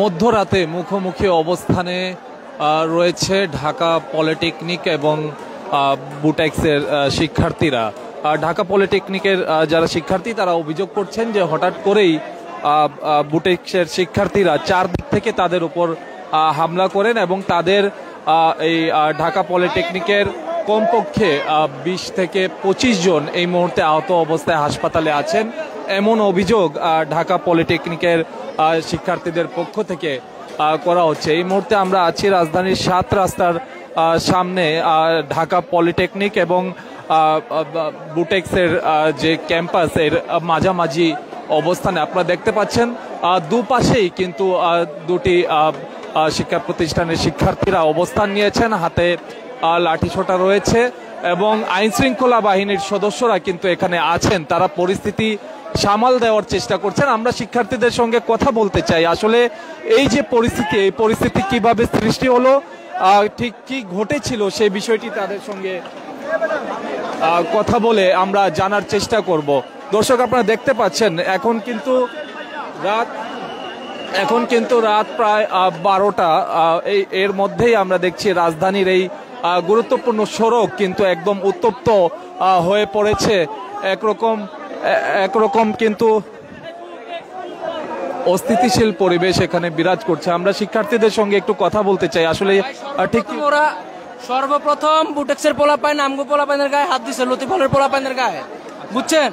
মধ্যরাতে মুখোমুখি অবস্থানে রয়েছে ঢাকা পলিটেকনিক এবং বুটেক্সের শিক্ষার্থীরা। ঢাকা পলিটেকনিকের যারা শিক্ষার্থী তারা অভিযোগ করছেন যে হঠাৎ করেই বুটেক্সের শিক্ষার্থীরা চারদিক থেকে তাদের উপর হামলা করেন এবং তাদের এই ঢাকা পলিটেকনিকের কমপক্ষে ২০ থেকে ২৫ জন এই মুহূর্তে আহত অবস্থায় হাসপাতালে আছেন, এমন অভিযোগ ঢাকা পলিটেকনিকের শিক্ষার্থীদের পক্ষ থেকে করা হচ্ছে। এই মুহূর্তে আমরা আছি রাজধানীর ৭ রাস্তার সামনে ঢাকা পলিটেকনিক এবং বুটেক্সের যে ক্যাম্পাস এর মাঝামাঝি অবস্থানে আপনারা দেখতে পাচ্ছেন দুপাশেই কিন্তু দুটি শিক্ষা প্রতিষ্ঠানের শিক্ষার্থীরা অবস্থান নিয়েছেন, হাতে লাঠিসোঁটা রয়েছে এবং আইন শৃঙ্খলা বাহিনীর সদস্যরা কিন্তু এখানে আছেন, তারা পরিস্থিতি সামাল দেওয়ার চেষ্টা করছেন। আমরা শিক্ষার্থীদের সঙ্গে কথা বলতে চাই, আসলে এই যে পরিস্থিতি, এই পরিস্থিতি কিভাবে সৃষ্টি হলো, ঠিক কি ঘটেছিল সেই বিষয়টি তাদের সঙ্গে কথা বলে আমরা জানার চেষ্টা করব। দর্শক আপনারা দেখতে পাচ্ছেন এখন কিন্তু রাত প্রায় ১২টা। এর মধ্যেই আমরা দেখছি রাজধানীর এই গুরুত্বপূর্ণ সড়ক কিন্তু একদম উত্তপ্ত হয়ে পড়েছে। একরকম কিন্তু অস্থিতিশীল পরিবেশ এখানে বিরাজ করছে। আমরা শিক্ষার্থীদের সঙ্গে একটু কথা বলতে চাই, আসলে ঠিক ওরা সর্বপ্রথম বুটেক্সের পোলাপাইন আমগো পোলাপাইনের গায়ে হাত দিছে, লতিফলের পোলাপাইনের গায়ে, বুঝছেন?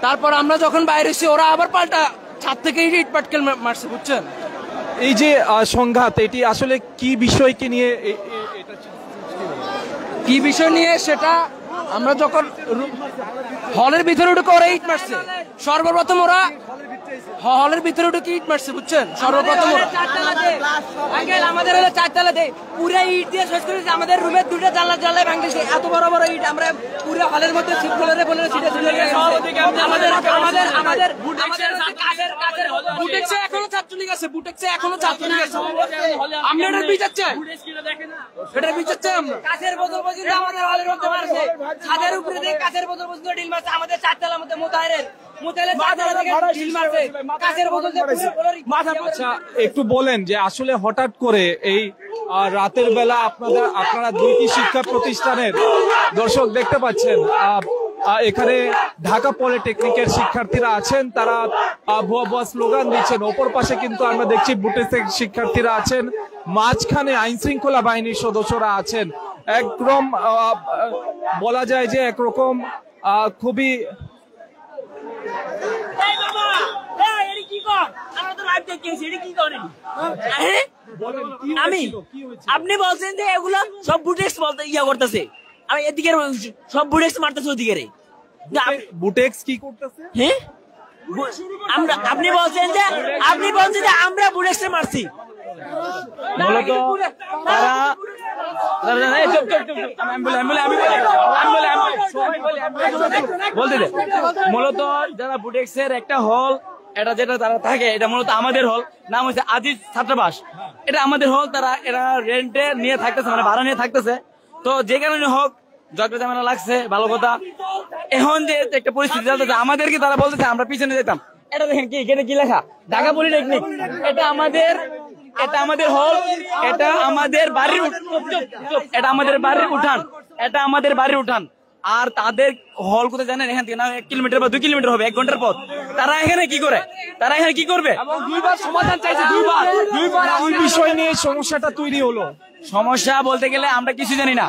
তারপর আমরা যখন বাইরে এসেছি ওরা আবার পাল্টা ছাদ থেকে ইট পাটকেল মারছে, বুঝছেন? এই যে সংঘাত, এটি আসলে কি বিষয়কে নিয়ে, কি বিষয় নিয়ে সেটা আমরা যখন হলের ভিতরে উঠে ওরা ইট মারছে, সর্বপ্রথম ওরা হলের ভিতরে উঠে ইট মারছে, বুঝছেন? সর্বপ্রথম আমাদের হলো 4 তলা দেয় পুরো ইট দিয়ে শেষ করেছে, আমাদের রুমের 2টা জানলায় ভাঙছে, এত বড় বড় ইট আমরা পুরো হলের মধ্যে বলে ছিটে চলে গেছে। আমাদের বুটেক্সে এখনো ছাত্রলীগ আছে, বুটেক্সে এখনো ছাত্রলীগ আছে। আমরা এটার বিচার চাই, এটার বিচার চাই আমরা। কাছের বোতল পর্যন্ত আমাদের হলের মধ্যে মারছে, ছাদের উপরে দিয়ে কাছের বোতল পর্যন্ত ঢিল মারছে, আমাদের 4 তলার মধ্যে একটু বলেন যে আসলে হঠাৎ করে এই রাতের বেলা আপনারা দুইটি শিক্ষা প্রতিষ্ঠানের দর্শক দেখতে পাচ্ছেন, এখানে ঢাকা পলিটেকনিকের শিক্ষার্থীরা আছেন, তারা ভুয়া ভুয়া স্লোগান দিচ্ছেন। অপর পাশে কিন্তু আমরা দেখছি বুটেক্সের শিক্ষার্থীরা আছেন, মাঝখানে আইন শৃঙ্খলা বাহিনীর সদস্যরা আছেন। একদম বলা যায় যে একরকম খুবই আপনি বলছেন যে এগুলো সব বুটেক্স বলতে ইয়া করতেছে, আমি এদিকে সব বুটেক্স মারতেছে ওদিকে। বুটেক্স কি করতেছে? হ্যাঁ, আপনি বলছেন যে আমরা বুটেক্সে মারছি। মূলত মূলত যারা বুটেক্সের একটা হল, এটা যেটা তারা থাকে, এটা মূলত আমাদের হল, নাম হচ্ছে আজিজ ছাত্রাবাস। এটা আমাদের হল, তারা এরা রেন্টে নিয়ে থাকতেছে, মানে ভাড়া নিয়ে থাকতেছে। তো যে কারণে হোক ঝগড়া ঝামেলা লাগছে, ভালো কথা। এখন যে একটা পরিস্থিতি চলতেছে, আমাদেরকে তারা বলতেছে আমরা পিছনে যেতাম। এটা দেখেন কি, এখানে কি লেখা, ঢাকা পলিটেকনিক। এটা আমাদের হল, এটা আমাদের বাড়ির উঠান, এটা আমাদের বাড়ির উঠান। আর তাদের হল কোথায় জানেন? এখান থেকে না 1 কিলোমিটার বা 2 কিলোমিটার হবে, 1 ঘন্টার পথ। তারা এখানে কি করে? তারা এখানে কি করবে? দুইবার সমাধান চাইছে, দুইবার ওই বিষয় নিয়ে সমস্যাটা তৈরি হলো। সমস্যা বলতে গেলে আমরা কিছু জানি না।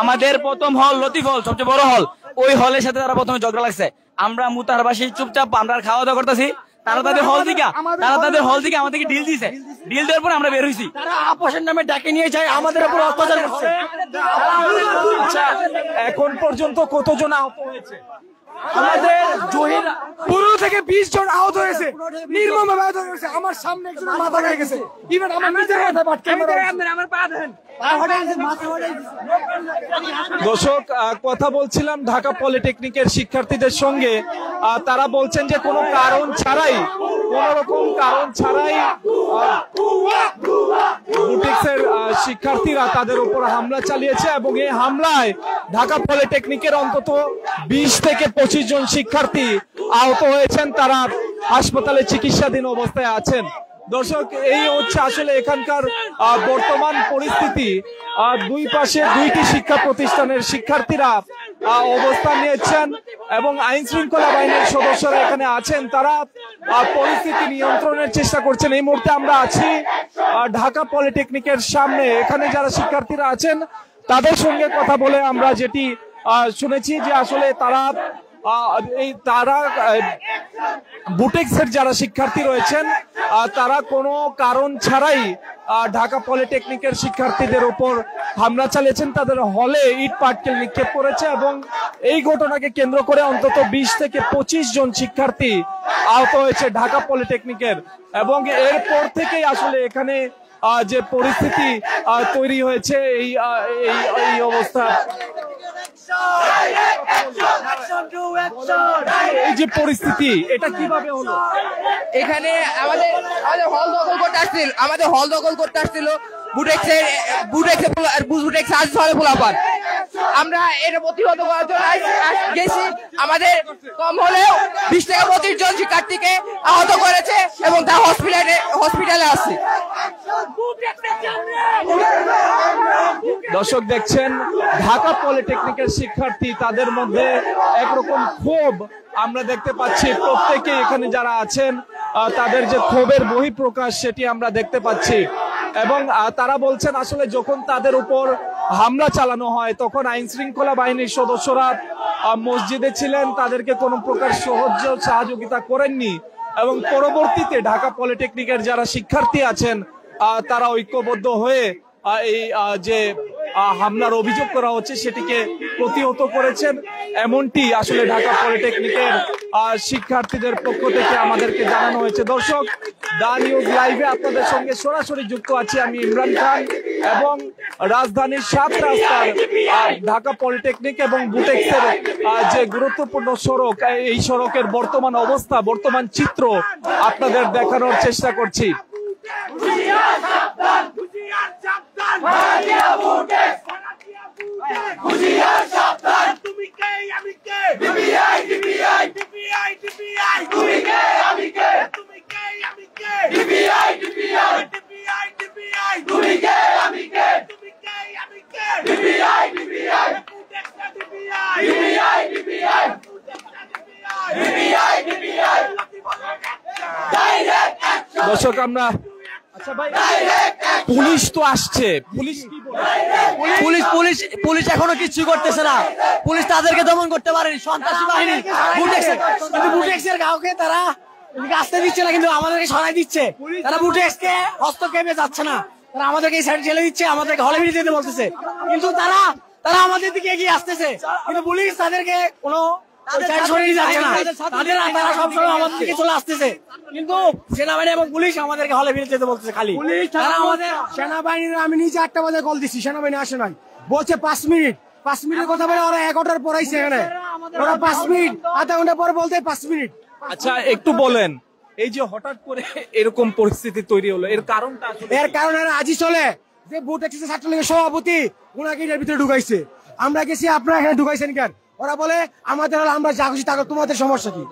আমাদের প্রথম হল লতিফ হল, সবচেয়ে বড় হল, ওই হলের সাথে তারা প্রথমে ঝগড়া লাগছে। আমরা মুতারবাসী চুপচাপ আমরা খাওয়া দাওয়া করতেছি, তারা তাদের হল থেকে আমাদেরকে ডিল দিয়েছে। ডিল দেওয়ার পর আমরা বের হয়েছি। তারা আপোষের নামে ডাকে নিয়ে যায়, আমাদের উপর অত্যাচার করছে। আচ্ছা, এখন পর্যন্ত কতজন আহত হয়েছে? আমাদের 15 থেকে 20 জন আহত হয়েছে, নির্মমভাবে আহত হয়েছে। আমার সামনে একজনের মাথা ভেঙে গেছে, ইভেন আমার নিজের মাথায় পাটকে আমার পা দেন। দর্শক, কথা বলছিলাম ঢাকা পলিটেকনিকের শিক্ষার্থীদের সঙ্গে, তারা বলছেন যে কোনো কারণ ছাড়াই বুটেক্সের শিক্ষার্থীরা তাদের উপর হামলা চালিয়েছে এবং এই হামলায় ঢাকা পলিটেকনিকের অন্তত 20 থেকে 25 জন শিক্ষার্থী আহত হয়েছেন। তারা হাসপাতালে চিকিৎসাধীন অবস্থায় আছেন। দর্শক, এই হচ্ছে আসলে এখানকার বর্তমান পরিস্থিতি। দুই পাশে দুইটি শিক্ষা প্রতিষ্ঠানের শিক্ষার্থীরা অবস্থান নিয়েছেন এবং আইন শৃঙ্খলা বাহিনীর সদস্যরা এখানে আছেন, তারা পরিস্থিতি নিয়ন্ত্রণের চেষ্টা করছেন। এই মুহূর্তে আমরা আছি ঢাকা পলিটেকনিকের সামনে। এখানে যারা শিক্ষার্থীরা আছেন তাদের সঙ্গে কথা বলে আমরা যেটি শুনেছি যে আসলে তারা বুটেক্সের যারা শিক্ষার্থী রয়েছেন তারা কোনো কারণ ছাড়াই ঢাকা পলিটেকনিকের শিক্ষার্থীদের উপর হামলা চালিয়েছেন, তাদের হলে ইট পাটকেল নিক্ষেপ করেছে এবং এই ঘটনাকে কেন্দ্র করে অন্তত 20 থেকে 25 জন শিক্ষার্থী আহত হয়েছে ঢাকা পলিটেকনিকের। এবং এরপর থেকেই আসলে এখানে যে পরিস্থিতি তৈরি হয়েছে এই অবস্থা, এই যে পরিস্থিতি, এটা কিভাবে হলো? এখানে আমাদের হল দখল করতে আসছিল আমরা এটা প্রতিহত করার জন্য গেছি। আমাদের কম হলেও 20 থেকে 25 জন শিক্ষার্থীকে আহত করেছে এবং তা হসপিটালে আছে। দর্শক দেখছেন ঢাকা পলিটেকনিকের শিক্ষার্থী, তাদের মধ্যে একরকম ক্ষোভ আমরা দেখতে পাচ্ছি। প্রত্যেকে এখানে যারা আছেন তাদের যে ক্ষোভের বহিঃপ্রকাশ সেটি আমরা দেখতে পাচ্ছি। এবং তারা বলছেন আসলে যখন তাদের উপর হামলা চালানো হয় তখন আইন শৃঙ্খলা বাহিনীর সদস্যরা মসজিদে ছিলেন, তাদেরকে কোনো প্রকার সহযোগিতা করেননি এবং পরবর্তীতে ঢাকা পলিটেকনিকের যারা শিক্ষার্থী আছেন তারা ঐক্যবদ্ধ হয়ে এই যে হামলার অভিযোগ করা হচ্ছে সেটিকে প্রতিহত করেছেন, এমনটি আসলে ঢাকা পলিটেকনিকের শিক্ষার্থীদের পক্ষ থেকে আমাদেরকে জানানো হয়েছে। দর্শক, দা নিউজ লাইভে আপনাদের সঙ্গে সরাসরি যুক্ত আছি আমি ইমরান খান এবং রাজধানীর 7 রাস্তার ঢাকা পলিটেকনিক এবং বুটেক্সের যে গুরুত্বপূর্ণ সড়ক, এই সড়কের বর্তমান অবস্থা, বর্তমান চিত্র আপনাদের দেখানোর চেষ্টা করছি। দর্শক, আমরা পুলিশ তো আসছে, পুলিশ এখনো কিছু করতেছে না। পুলিশ তাদেরকে দমন করতে পারেনি, সন্ত্রাসী বাহিনী বুটেক্সের কাউকে তারা আসতে দিচ্ছে না, কিন্তু আমাদেরকে সরাই দিচ্ছে। তারা বুটেক্সকে হস্তক্ষেপে যাচ্ছে না, তারা আমাদেরকে এই সাইডে ঠেলে দিচ্ছে, আমাদেরকে হলে ভিড়ে যেতে বলতেছে, কিন্তু তারা আমাদের দিকে এগিয়ে আসতেছে, কিন্তু পুলিশ তাদেরকে কোনো সেনাবাহিনী এবং পুলিশ আমাদেরকে হলে ফিরে যেতে বলতেছে। খালি সেনাবাহিনীর আমি নিজে 8টা বাজে কল দিচ্ছি, সেনাবাহিনী আসে নাই, বলছে 5 মিনিটের কথা বলে ওরা 11টার পর আইছে এখানে। ওরা 5 মিনিট, আধা ঘন্টা পর বলতে 5 মিনিট। আচ্ছা, একটু বলেন এই যে হঠাৎ করে এরকম পরিস্থিতি তৈরি হলো, এর কারণটা? এর কারণ আজই চলে যে বুটেক্সের ছাত্রলীগের সভাপতি ওনাকে এর ভিতরে ঢুকাইছে। আমরা গেছি, আপনারা এখানে ঢুকাইছেন কেন? ওরা বলে আমাদের হলে আমরা যা খুশি তাকে, তোমাদের সমস্যা কি?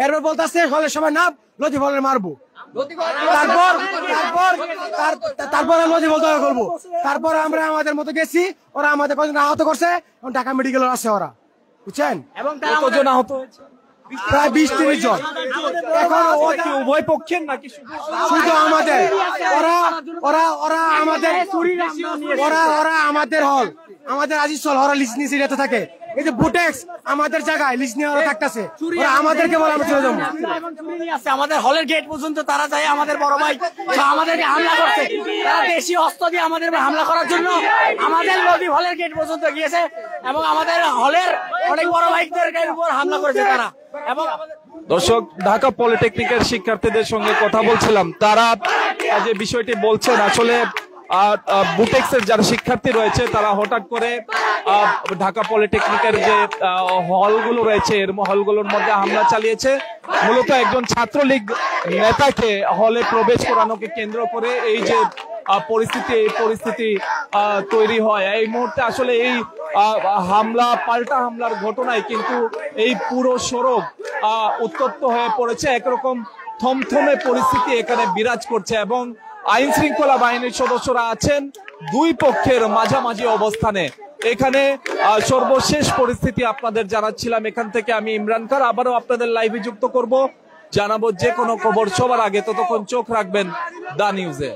এরপর বলতেছে হলে সবাই নাম লতি বলে মারবো, তারপর লতি বলতে করবো। তারপর আমরা আমাদের মতো গেছি, ওরা আমাদের কজন আহত করছে, ঢাকা মেডিকেল আছে ওরা, বুঝছেন? এবং কতজন আহত হয়েছে? প্রায় 20-30 জন। এখন উভয় পক্ষের নাকি শুধু আমাদের? ওরা আমাদের হল, আমাদের আজিজ হল, ওরা লিস্ট নিয়ে সিরিয়াতে থাকে। এই যে বুটেক্স আমাদের জায়গায় লিস্ট নিয়ে ওরা থাকতেছে, ওরা আমাদেরকে বলে আমরা চলে যাবো। আমাদের হলের গেট পর্যন্ত তারা যায়, আমাদের বড় ভাই আমাদেরকে হামলা করছে, তারা দেশি অস্ত্র দিয়ে আমাদের হামলা করার জন্য আমাদের নদী হলের গেট পর্যন্ত গিয়েছে এবং আমাদের হলের অনেক বড় ভাইদের উপর হামলা করেছে তারা। এবং দর্শক, ঢাকা পলিটেকনিকের শিক্ষার্থীদের সঙ্গে কথা বলছিলাম, তারা যে বিষয়টি বলছেন আসলে বুটেক্সের যারা শিক্ষার্থী রয়েছে তারা হঠাৎ করে ঢাকা পলিটেকনিকের যে হলগুলো রয়েছে এর হলগুলোর মধ্যে হামলা চালিয়েছে। মূলত একজন ছাত্রলীগ নেতাকে হলে প্রবেশ করানোকে কেন্দ্র করে এই যে পরিস্থিতি তৈরি হয়। এই মুহূর্তে আসলে এই হামলা পাল্টা হামলার ঘটনায় কিন্তু এই পুরো সড়ক উত্তপ্ত হয়ে পড়েছে। একরকম থমথমে পরিস্থিতি এখানে বিরাজ করছে এবং আইন শৃঙ্খলা বাহিনীর সদস্যরা আছেন দুই পক্ষের মাঝামাঝি অবস্থানে। এখানে সর্বশেষ পরিস্থিতি আপনাদের জানাচ্ছিলাম। এখান থেকে আমি ইমরান খান আবারও আপনাদের লাইভে যুক্ত করব, জানাবো যে কোনো খবর সবার আগে। ততক্ষণ চোখ রাখবেন দা নিউজে।